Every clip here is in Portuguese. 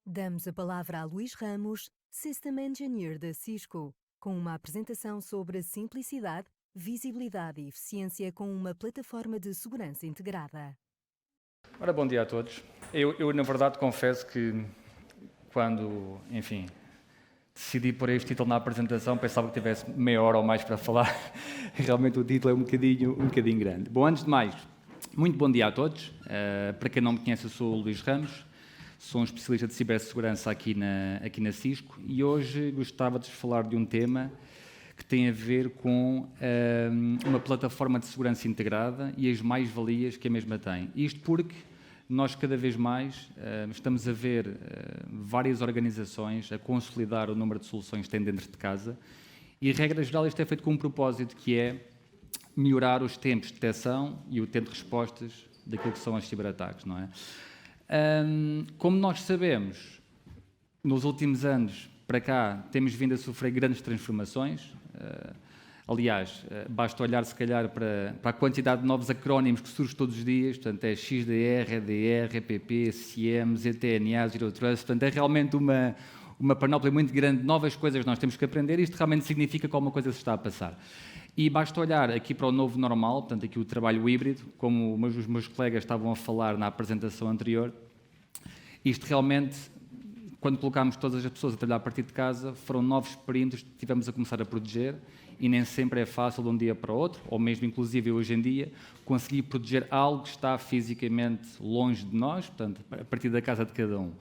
Damos a palavra a Luís Ramos, System Engineer da Cisco, com uma apresentação sobre a simplicidade, visibilidade e eficiência com uma plataforma de segurança integrada. Ora, bom dia a todos. Eu na verdade, confesso que quando, decidi pôr este título na apresentação, pensava que tivesse meia hora ou mais para falar. Realmente o título é um bocadinho grande. Bom, antes de mais, muito bom dia a todos. Para quem não me conhece, eu sou o Luís Ramos, sou um especialista de cibersegurança aqui na Cisco e hoje gostava de falar de um tema que tem a ver com uma plataforma de segurança integrada e as mais-valias que a mesma tem. Isto porque nós cada vez mais estamos a ver várias organizações a consolidar o número de soluções que têm dentro de casa e, regra geral, isto é feito com um propósito que é melhorar os tempos de detecção e o tempo de respostas daquilo que são os ciberataques, não é? Como nós sabemos, nos últimos anos para cá temos vindo a sofrer grandes transformações. Aliás, basta olhar se calhar para a quantidade de novos acrónimos que surgem todos os dias, portanto é XDR, EDR, EPP, CM, ZTNA, Zero Trust, portanto é realmente uma panóplia muito grande de novas coisas que nós temos que aprender e isto realmente significa que alguma coisa se está a passar. E basta olhar aqui para o novo normal, portanto aqui o trabalho híbrido, como os meus colegas estavam a falar na apresentação anterior, isto realmente, quando colocámos todas as pessoas a trabalhar a partir de casa, foram novos perímetros que tivemos a começar a proteger e nem sempre é fácil de um dia para o outro, ou mesmo inclusive hoje em dia, conseguir proteger algo que está fisicamente longe de nós, portanto, a partir da casa de cada um.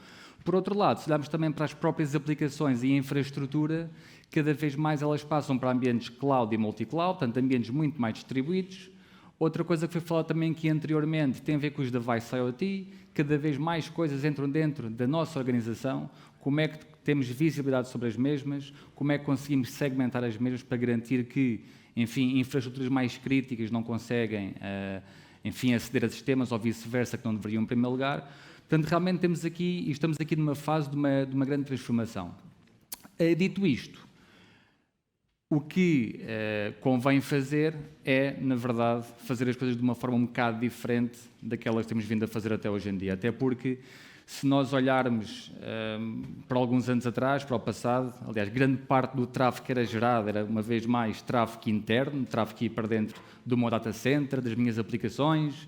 Por outro lado, se olharmos também para as próprias aplicações e a infraestrutura, cada vez mais elas passam para ambientes cloud e multi-cloud, portanto, ambientes muito mais distribuídos. Outra coisa que foi falada também aqui anteriormente tem a ver com os device IoT, cada vez mais coisas entram dentro da nossa organização, como é que temos visibilidade sobre as mesmas, como é que conseguimos segmentar as mesmas para garantir que, infraestruturas mais críticas não conseguem, aceder a sistemas ou vice-versa que não deveriam em primeiro lugar. Portanto, realmente estamos aqui numa fase de uma grande transformação. Dito isto, o que convém fazer é, na verdade, fazer as coisas de uma forma um bocado diferente daquelas que temos vindo a fazer até hoje em dia. Até porque, se nós olharmos para alguns anos atrás, para o passado, aliás, grande parte do tráfego que era gerado era, uma vez mais, tráfego interno, tráfego que ia para dentro do meu data center, das minhas aplicações.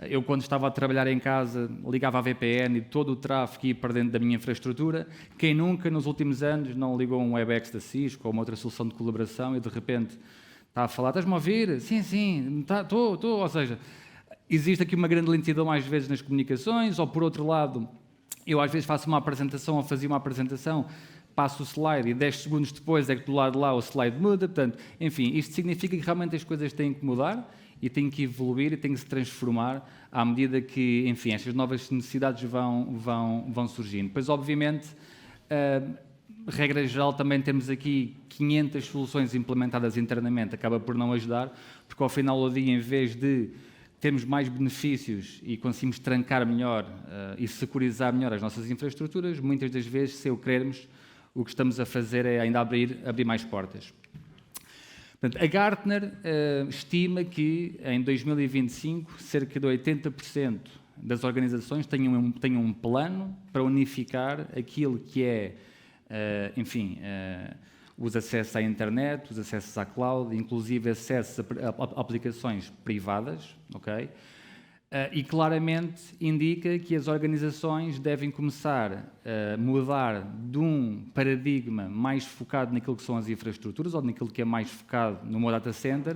Eu, quando estava a trabalhar em casa, ligava a VPN e todo o tráfego ia para dentro da minha infraestrutura. Quem nunca, nos últimos anos, não ligou um WebEx da Cisco ou uma outra solução de colaboração e, de repente, está a falar, estás-me a ouvir? Sim, estou. Ou seja, existe aqui uma grande lentidão, às vezes, nas comunicações, ou, por outro lado, eu, às vezes, faço uma apresentação ou fazia uma apresentação, passo o slide e 10 segundos depois é que do lado de lá o slide muda. Portanto, isto significa que realmente as coisas têm que mudar e têm que evoluir e têm que se transformar à medida que, estas novas necessidades vão surgindo. Pois, obviamente, regra geral, também temos aqui 500 soluções implementadas internamente, acaba por não ajudar, porque ao final do dia, em vez de termos mais benefícios e conseguimos trancar melhor e securizar melhor as nossas infraestruturas, muitas das vezes, se o querermos, o que estamos a fazer é ainda abrir mais portas. Portanto, a Gartner estima que, em 2025, cerca de 80% das organizações tenham um plano para unificar aquilo que é, os acessos à internet, os acessos à cloud, inclusive acessos a aplicações privadas, ok? E claramente indica que as organizações devem começar a mudar de um paradigma mais focado naquilo que são as infraestruturas ou naquilo que é mais focado no meu data center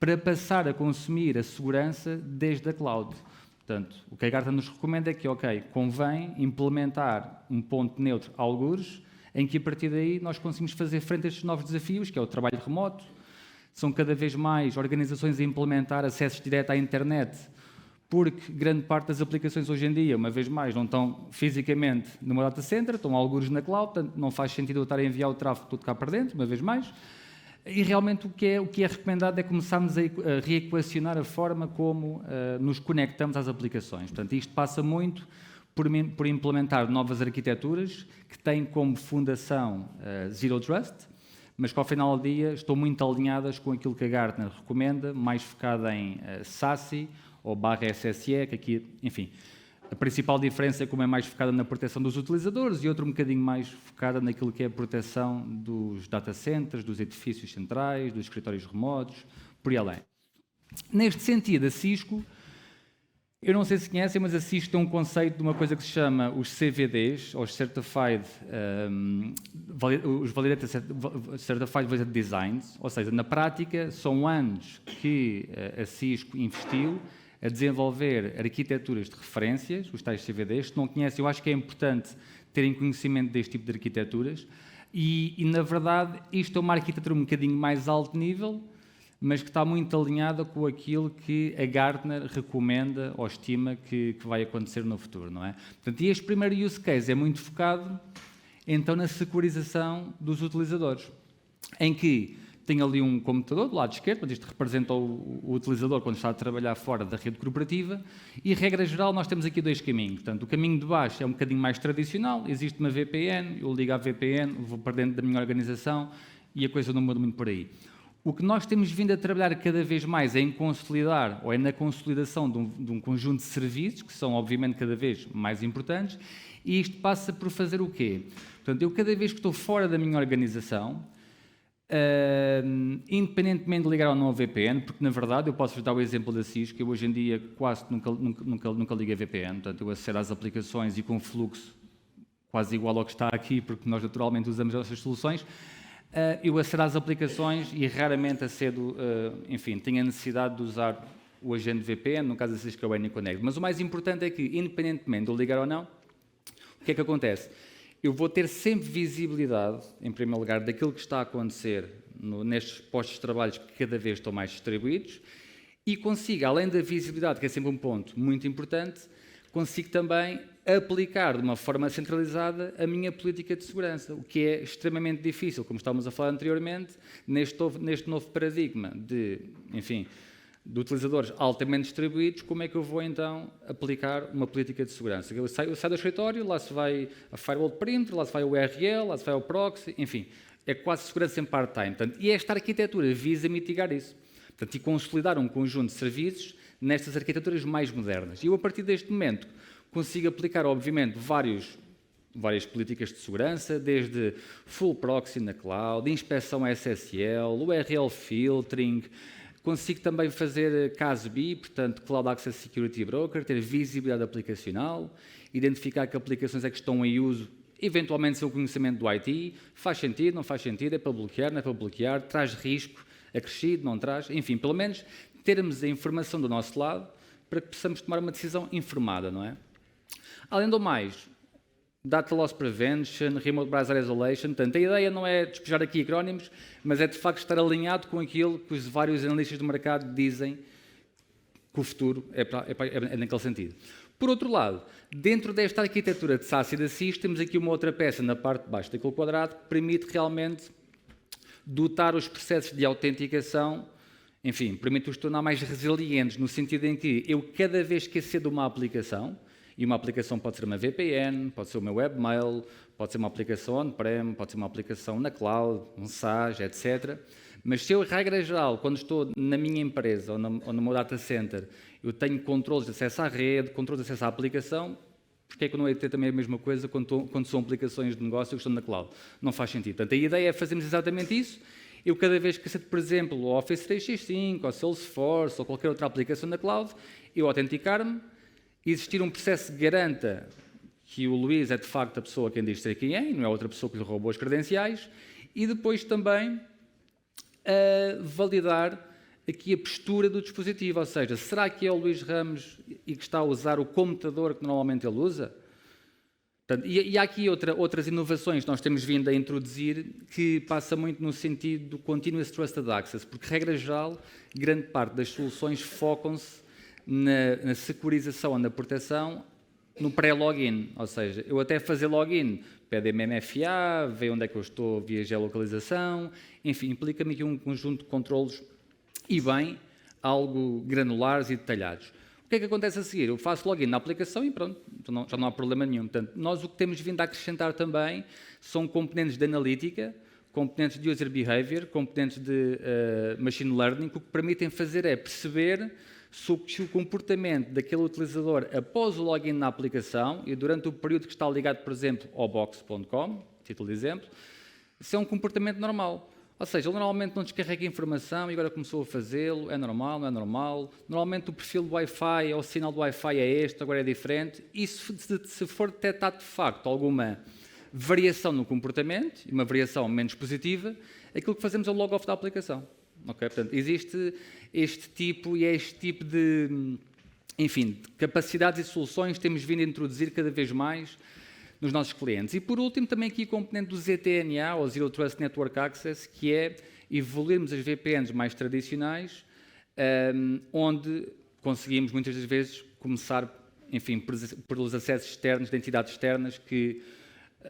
para passar a consumir a segurança desde a cloud. Portanto, o que a Gartner nos recomenda é que, convém implementar um ponto neutro, algures, em que a partir daí nós conseguimos fazer frente a estes novos desafios, que é o trabalho remoto. São cada vez mais organizações a implementar acessos diretos à internet, porque grande parte das aplicações hoje em dia, uma vez mais, não estão fisicamente no meu data center, estão algures na cloud, portanto não faz sentido eu estar a enviar o tráfego todo cá para dentro, uma vez mais. E realmente o que é recomendado é começarmos a reequacionar a forma como nos conectamos às aplicações. Portanto, isto passa muito por implementar novas arquiteturas que têm como fundação Zero Trust, mas que ao final do dia estão muito alinhadas com aquilo que a Gartner recomenda, mais focada em SASE ou /SSE, que aqui, A principal diferença é como é mais focada na proteção dos utilizadores e outra um bocadinho mais focada naquilo que é a proteção dos data centers, dos edifícios centrais, dos escritórios remotos, por aí além. Neste sentido, a Cisco, eu não sei se conhecem, mas a Cisco tem um conceito de uma coisa que se chama os CVDs, os Certified Validated Designs, ou seja, na prática são anos que a Cisco investiu a desenvolver arquiteturas de referências, os tais CVDs. Se não conhecem, eu acho que é importante terem conhecimento deste tipo de arquiteturas e na verdade, isto é uma arquitetura um bocadinho mais alto nível, mas que está muito alinhada com aquilo que a Gartner recomenda ou estima que vai acontecer no futuro, não é? Portanto, e este primeiro use case é muito focado, então, na securização dos utilizadores, em que tem ali um computador do lado esquerdo, mas isto representa o utilizador quando está a trabalhar fora da rede corporativa, e, regra geral, nós temos aqui dois caminhos. Portanto, o caminho de baixo é um bocadinho mais tradicional, existe uma VPN, eu ligo à VPN, vou para dentro da minha organização e a coisa não muda muito por aí. O que nós temos vindo a trabalhar cada vez mais é em consolidar, ou é na consolidação de um conjunto de serviços, que são, obviamente, cada vez mais importantes, e isto passa por fazer o quê? Portanto, eu cada vez que estou fora da minha organização, independentemente de ligar ou não ao VPN, porque, na verdade, eu posso-vos dar o exemplo da Cisco, que eu hoje em dia quase nunca ligo a VPN, portanto, eu acedo às aplicações e com fluxo quase igual ao que está aqui, porque nós, naturalmente, usamos essas soluções. Eu acedo às aplicações e raramente acedo, enfim, tenho a necessidade de usar o agente VPN, no caso da Cisco é o AnyConnect. Mas o mais importante é que, independentemente de eu ligar ou não, o que é que acontece? Eu vou ter sempre visibilidade, em primeiro lugar, daquilo que está a acontecer nestes postos de trabalho que cada vez estão mais distribuídos e consigo, além da visibilidade, que é sempre um ponto muito importante, consigo também aplicar de uma forma centralizada a minha política de segurança, o que é extremamente difícil, como estávamos a falar anteriormente, neste novo paradigma de utilizadores altamente distribuídos, como é que eu vou então aplicar uma política de segurança? Eu saio do escritório, lá se vai a firewall de perímetro, lá se vai o URL, lá se vai o proxy, enfim, é quase segurança em part-time. E esta arquitetura visa mitigar isso, portanto, e consolidar um conjunto de serviços nestas arquiteturas mais modernas. E eu, a partir deste momento, consigo aplicar, obviamente, várias políticas de segurança, desde full proxy na cloud, inspeção SSL, URL filtering, consigo também fazer CASB, portanto, Cloud Access Security Broker, ter visibilidade aplicacional, identificar que aplicações é que estão em uso, eventualmente sem o conhecimento do IT, faz sentido, não faz sentido, é para bloquear, não é para bloquear, traz risco acrescido, não traz, enfim, pelo menos termos a informação do nosso lado para que possamos tomar uma decisão informada, não é? Além do mais, Data Loss Prevention, Remote Browser Isolation, portanto, a ideia não é despejar aqui acrónimos, mas é de facto estar alinhado com aquilo que os vários analistas do mercado dizem que o futuro é naquele sentido. Por outro lado, dentro desta arquitetura de SaaS e da SIS, temos aqui uma outra peça na parte de baixo daquele quadrado que permite realmente dotar os processos de autenticação, enfim, permite-os tornar mais resilientes, no sentido em que eu, cada vez que acedo a uma aplicação, e uma aplicação pode ser uma VPN, pode ser o meu webmail, pode ser uma aplicação on-prem, pode ser uma aplicação na cloud, um SaaS, etc. Mas se eu, regra geral, quando estou na minha empresa ou no meu data center, eu tenho controles de acesso à rede, controles de acesso à aplicação, porque é que eu não hei de ter também a mesma coisa quando são aplicações de negócio que estão na cloud? Não faz sentido. Portanto, a ideia é fazermos exatamente isso. Eu, cada vez que acedo, por exemplo, o Office 365, ou Salesforce, ou qualquer outra aplicação na cloud, eu autenticar-me, existir um processo que garanta que o Luís é de facto a pessoa quem diz ser quem é, e não é outra pessoa que lhe roubou as credenciais, e depois também validar aqui a postura do dispositivo, ou seja, será que é o Luís Ramos e que está a usar o computador que normalmente ele usa? Portanto, e há aqui outras inovações que nós temos vindo a introduzir que passa muito no sentido do Continuous Trusted Access, porque, regra geral, grande parte das soluções focam-se na securização ou na proteção no pré-login, ou seja, eu até fazer login, pede-me MFA, vê onde é que eu estou via geolocalização, enfim, implica-me aqui um conjunto de controlos e bem, algo granulares e detalhados. O que é que acontece a seguir? Eu faço login na aplicação e pronto, já não há problema nenhum. Portanto, nós o que temos vindo a acrescentar também são componentes de analítica, componentes de user behavior, componentes de machine learning, que o que permitem fazer é perceber se o comportamento daquele utilizador após o login na aplicação e durante o período que está ligado, por exemplo, ao Box.com, título de exemplo, se é um comportamento normal. Ou seja, ele normalmente não descarrega informação e agora começou a fazê-lo, é normal, não é normal. Normalmente o perfil do Wi-Fi ou o sinal do Wi-Fi é este, agora é diferente. E se for detectado de facto alguma variação no comportamento, uma variação menos positiva, aquilo que fazemos é o log-off da aplicação. Okay? Portanto, existe este tipo de, enfim, de capacidades e soluções que temos vindo a introduzir cada vez mais nos nossos clientes. E, por último, também aqui o componente do ZTNA, ou Zero Trust Network Access, que é evoluirmos as VPNs mais tradicionais, onde conseguimos, muitas das vezes, começar, enfim, pelos acessos externos, de entidades externas, que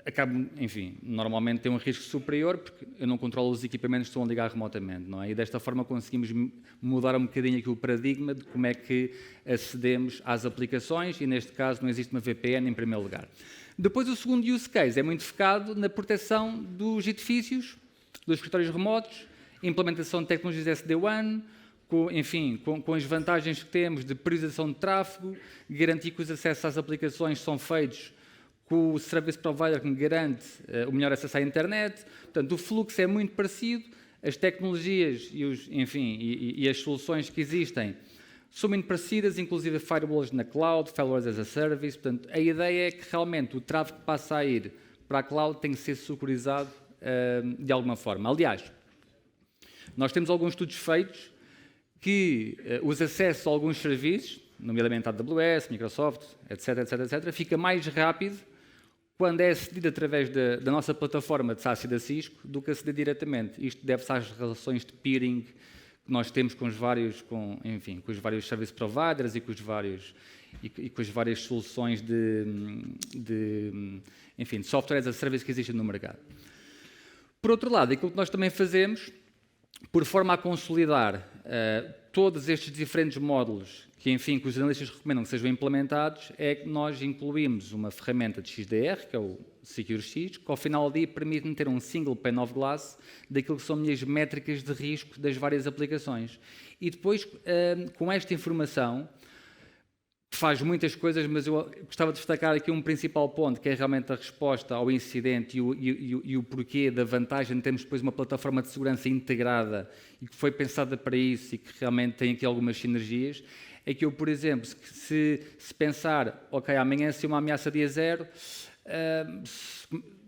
acabam, enfim, normalmente têm um risco superior, porque eu não controlo os equipamentos que estão a ligar remotamente, não é? E desta forma conseguimos mudar um bocadinho aqui o paradigma de como é que acedemos às aplicações, e neste caso não existe uma VPN em primeiro lugar. Depois, o segundo use case é muito focado na proteção dos edifícios, dos escritórios remotos, implementação de tecnologias SD-WAN, com as vantagens que temos de priorização de tráfego, garantir que os acessos às aplicações são feitos com o service provider que me garante o melhor acesso à internet. Portanto, o fluxo é muito parecido, as tecnologias e as soluções que existem são muito parecidas, inclusive firewalls na cloud, firewalls as a service. Portanto, a ideia é que realmente o tráfego que passa a ir para a cloud tem que ser securizado de alguma forma. Aliás, nós temos alguns estudos feitos que os acessos a alguns serviços, nomeadamente a AWS, Microsoft, etc., fica mais rápido quando é acedido através da nossa plataforma de SaaS e da Cisco do que aceder diretamente. Isto deve-se às relações de peering que nós temos com os vários service providers e com as várias soluções de software as a service que existem no mercado. Por outro lado, aquilo que nós também fazemos, por forma a consolidar todos estes diferentes módulos que os analistas recomendam que sejam implementados, é que nós incluímos uma ferramenta de XDR, que é o SecureX, que ao final do dia permite-me ter um single pane of glass daquilo que são minhas métricas de risco das várias aplicações. E depois, com esta informação, faz muitas coisas, mas eu gostava de destacar aqui um principal ponto, que é realmente a resposta ao incidente e o porquê da vantagem de termos depois uma plataforma de segurança integrada e que foi pensada para isso e que realmente tem aqui algumas sinergias. É que eu, por exemplo, se pensar, ok, amanhã se uma ameaça dia zero,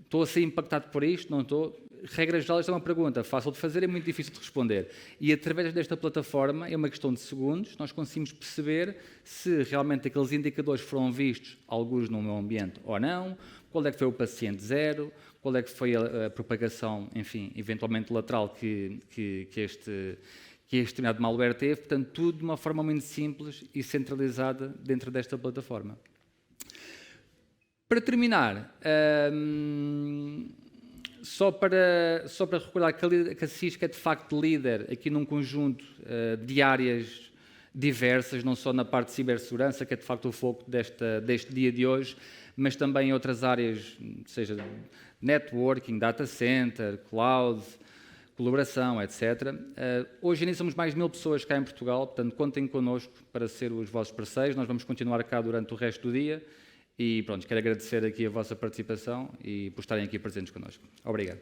estou a ser impactado por isto, não estou? Regra geral, esta é uma pergunta fácil de fazer, é muito difícil de responder. E através desta plataforma, é uma questão de segundos, nós conseguimos perceber se realmente aqueles indicadores foram vistos, alguns no meu ambiente ou não, qual é que foi o paciente zero, qual é que foi a propagação, eventualmente lateral que este determinado malware teve. Portanto, tudo de uma forma muito simples e centralizada dentro desta plataforma. Para terminar, só para recordar que a Cisco é de facto líder aqui num conjunto de áreas diversas, não só na parte de cibersegurança, que é de facto o foco deste dia de hoje, mas também em outras áreas, seja networking, data center, cloud, colaboração, etc. Hoje ainda somos mais de 1000 pessoas cá em Portugal, portanto contem connosco para ser os vossos parceiros. Nós vamos continuar cá durante o resto do dia. E pronto, quero agradecer aqui a vossa participação e por estarem aqui presentes connosco. Obrigado.